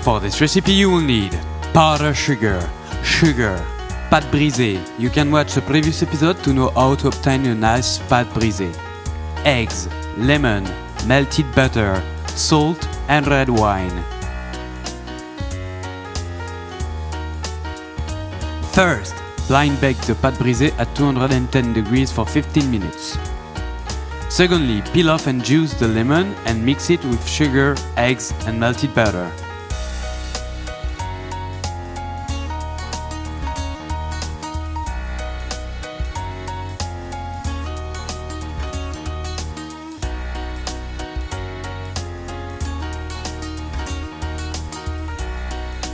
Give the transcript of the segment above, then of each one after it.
For this recipe you will need powder sugar, pâte brisée. You can watch the previous episode to know how to obtain a nice pâte brisée. Eggs, lemon, melted butter, salt and red wine. First, blind bake the pâte brisée at 210 degrees for 15 minutes. Secondly, peel off and juice the lemon and mix it with sugar, eggs and melted butter.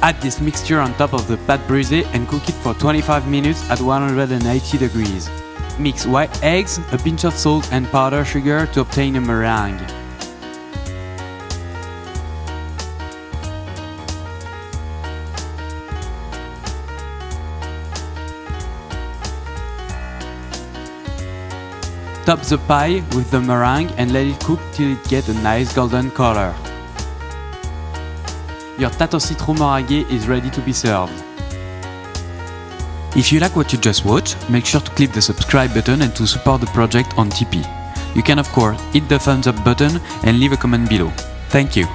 Add this mixture on top of the pâte brisée and cook it for 25 minutes at 180 degrees. Mix white eggs, a pinch of salt and powdered sugar to obtain a meringue. Top the pie with the meringue and let it cook till it gets a nice golden color. Your tarte au citron meringuée is ready to be served. If you like what you just watched, make sure to click the subscribe button and to support the project on Tipeee. You can of course hit the thumbs up button and leave a comment below. Thank you.